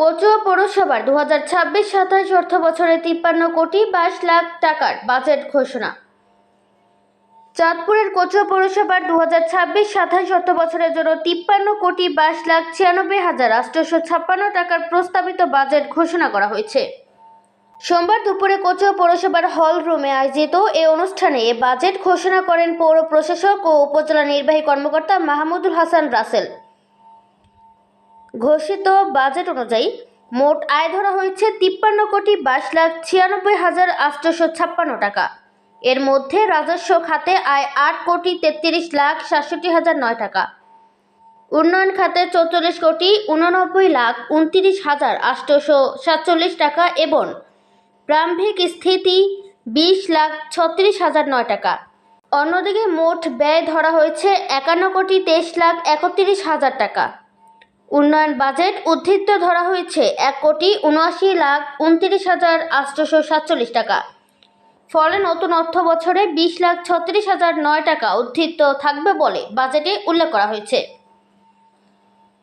কচুয়া পৌরসভার 2026-27 অর্থ বছরে 53 কোটি 22 লাখ টাকার বাজেট ঘোষণা। চাঁদপুরের কচুয়া পৌরসভার 2026-27 অর্থ বছরের জন্য 53 কোটি 22 লাখ 96,856 টাকার প্রস্তাবিত বাজেট ঘোষণা করা হয়েছে। সোমবার দুপুরে কচুয়া পৌরসভার হল রুমে আয়োজিত এই অনুষ্ঠানে এ বাজেট ঘোষণা করেন পৌর প্রশাসক ও উপজেলা নির্বাহী কর্মকর্তা মাহমুদুল হাসান রাসেল। ঘোষিত বাজেট অনুযায়ী মোট আয় ধরা হয়েছে 53 কোটি 22 লাখ 96,856 টাকা। এর মধ্যে রাজস্ব খাতে আয় 8 কোটি 33 লাখ 67,009 টাকা, উন্নয়ন খাতে 44 কোটি 89 লাখ 29,847 টাকা এবং প্রারম্ভিক স্থিতি 20 লাখ 36,009 টাকা। অন্যদিকে মোট ব্যয় ধরা হয়েছে 51 কোটি 23 লাখ 31,000 টাকা। উন্নয়ন বাজেট উদ্ধৃত ধরা হয়েছে 1 কোটি 79 লাখ 29,847 টাকা। ফলে নতুন অর্থ বছরে 20 লাখ 36,009 টাকা উদ্ধৃত থাকবে বলে বাজেটে উল্লেখ করা হয়েছে।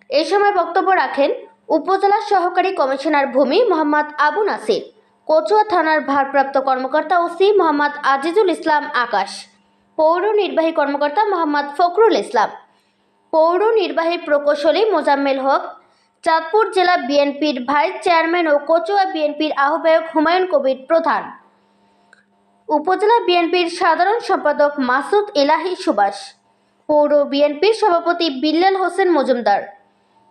এই সময় বক্তব্য রাখেন উপজেলা সহকারী কমিশনার ভূমি মোহাম্মদ আবু নাসির, কচুয়া থানার ভারপ্রাপ্ত কর্মকর্তা ওসি মোহাম্মদ আজিজুল ইসলাম আকাশ, পৌর নির্বাহী কর্মকর্তা মোহাম্মদ ফখরুল ইসলাম, পৌর নির্বাহী প্রকৌশলী মোজাম্মেল হক, চাঁদপুর জেলা বিএনপির ভাইস চেয়ারম্যান ও কচুয়া বিএনপির আহ্বায়ক হুমায়ুন কবির প্রধান, উপজেলা বিএনপির সাধারণ সম্পাদক মাসুদ ইলাহি সুভাষ, পৌর বিএনপির সভাপতি বিল্লাল হোসেন মজুমদার,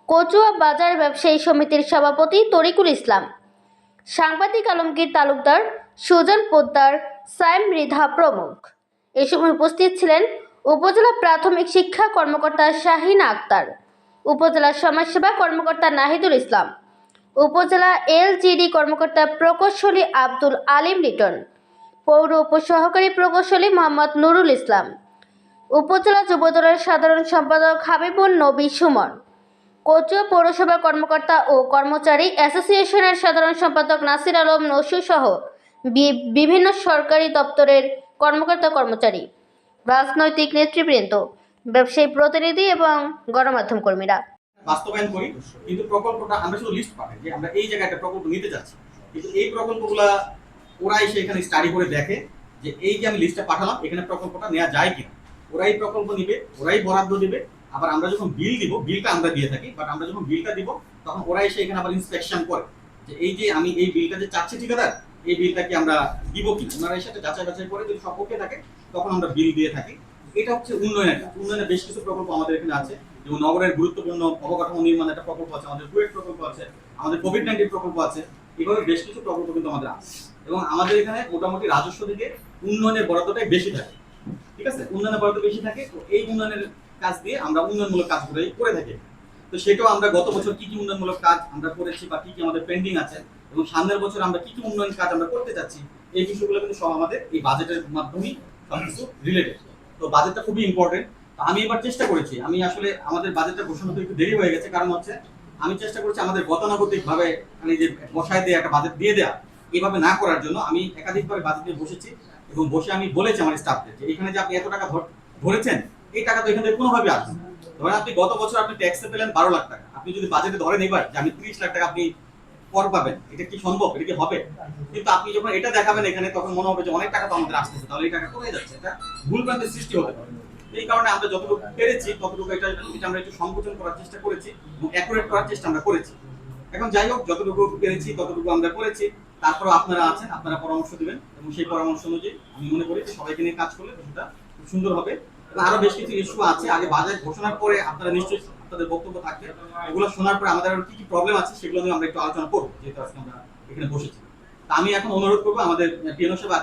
কচুয়া বাজার ব্যবসায়ী সমিতির সভাপতি তরিকুল ইসলাম, সাংবাদিক আলমগীর তালুকদার, সুজন পোদ্দার, সাইম মৃধা প্রমুখ। এ সময় উপস্থিত ছিলেন উপজেলা প্রাথমিক শিক্ষা কর্মকর্তা শাহিনা আক্তার, উপজেলা সমাজসেবা কর্মকর্তা নাহিদুল ইসলাম, উপজেলা এলজিডি কর্মকর্তা প্রকৌশলী আব্দুল আলিম লিটন, পৌর উপসহকারী প্রকৌশলী মোহাম্মদ নুরুল ইসলাম, উপজেলা যুবদলের সাধারণ সম্পাদক হাবিবুল নবী সুমন, কচুয়া পৌরসভা কর্মকর্তা ও কর্মচারী অ্যাসোসিয়েশনের সাধারণ সম্পাদক নাসির আলম নসু সহ বিভিন্ন সরকারি দপ্তরের কর্মকর্তা কর্মচারী, রাজনৈতিক নেতৃবৃন্দ, ব্যবসায়ী প্রতিনিধি এবং গণমাধ্যম কর্মীরা বাস্তবায়ন করি। কিন্তু প্রকল্পটা আমরা শুধু লিস্ট পাই যে আমরা এই জায়গায় একটা প্রকল্প নিতে যাচ্ছি, কিন্তু এই প্রকল্পগুলা ওরা এসে এখানে স্টাডি করে দেখে যে এই যে আমি লিস্টটা পাঠালাম এখানে প্রকল্পটা নেওয়া যায় কিনা। ওরাই প্রকল্প নিবে, ওরাই বরাদ্দ দিবে। আবার আমরা যখন বিল দিব, বিলটা আমরা দিয়ে থাকি, বাট আমরা যখন বিলটা দিব তখন ওরা এসে এখানে আবার ইন্সপেকশন করে যে এই যে আমি এই বিলটা যে চাচ্ছি ঠিকাদার, এই বিলটা কি আমরা দিব কি। ওনারা এসে যাচাই বাছাই করে যদি সব ওকে থাকে তখন আমরা বিল দিয়ে থাকি। এটা হচ্ছে উন্নয়নের কাজ। উন্নয়নের বেশ কিছু প্রকল্প আমাদের এখানে আছে, যেমন নগরের গুরুত্বপূর্ণ অবকাঠামো নির্মাণ একটা প্রকল্প আছে, আমাদের কুয়েট প্রকল্প আছে, আমাদের কোভিড-19 প্রকল্প আছে। এভাবে বেশ কিছু প্রকল্প কিন্তু আমাদের আছে এবং আমাদের এখানে মোটামুটি রাজস্ব থেকে উন্নয়নের বরাদ্দটাই বেশি থাকে। ঠিক আছে, উন্নয়নের বরাদ্দ বেশি থাকে, তো এই উন্নয়নের কাজ দিয়ে আমরা উন্নয়নমূলক কাজগুলোই করে থাকি। তো সেটাও আমরা গত বছর কি কি উন্নয়নমূলক কাজ আমরা করেছি বা কি কি আমাদের পেন্ডিং আছে এবং সামনের বছর আমরা কি কি উন্নয়ন কাজ আমরা করতে যাচ্ছি, এই বিষয়গুলো কিন্তু সব আমাদের এই বাজেটের মাধ্যমেই সবকিছু রিলেটেড। তো বাজেটটা খুবই ইম্পর্টেন্ট। তো আমি এবার চেষ্টা করেছি, আমি আসলে আমাদের বাজেটটা ঘোষণা হতে একটু দেরি হয়ে গেছে, কারণ হচ্ছে আমি চেষ্টা করছি আমাদের গতানুগতিক ভাবে মানে যে বসায় দিয়ে একটা বাজেট দিয়ে দেওয়া, এইভাবে না করার জন্য আমি একাধিকবার বাজেট নিয়ে বসেছি এবং বসে আমি বলেছি আমার স্টাফদের যে এখানে যে আপনি এত টাকা ধরেছেন, এই টাকা তো এখান থেকে কোনোভাবে আসবে। ধরেন আপনি গত বছর আপনি ট্যাক্সে পেলেন 12 লাখ টাকা, আপনি যদি বাজেটে ধরেন এবার যে আমি 30 লাখ টাকা আপনি কর পাবেন, এটা কি সম্ভব? এটা কি হবে? কিন্তু আপনি যখন এটা দেখাবেন এখানে, তখন মনে হবে যে অনেক টাকা তো আমাদের আসতেছে, তাহলে এই টাকা কোথায় যাচ্ছে, এটা ভুলভ্রান্তির সৃষ্টি হতে পারে। এই কারণে আমরা যতটুকু পেরেছি ততটুকু এটা আমরা একটু সংকোচন করার চেষ্টা করেছি এবং অ্যাকুরেট করার চেষ্টা আমরা করেছি। এখন যাই হোক, যতটুকু পেরেছি ততটুকু আমরা করেছি। তারপরে আপনারা আছেন, আপনারা পরামর্শ দিবেন এবং সেই পরামর্শ অনুযায়ী আমি মনে করি যে সবাইকে নিয়ে কাজ করলে বিষয়টা খুব সুন্দর হবে। আরো বেশ কিছু ইস্যু আছে, আগে বাজেট ঘোষণার পরে আপনারা নিশ্চয়ই আপনাদের বক্তব্য থাকবে, এগুলো শোনার পরে আমাদের আরো কি কি প্রবলেম আছে সেগুলো নিয়ে আমরা একটু আলোচনা করবো, যেহেতু আজকে আমরা এখানে বসেছি। তা আমি এখন অনুরোধ করবো আমাদের পিএনও সাহেব আছে।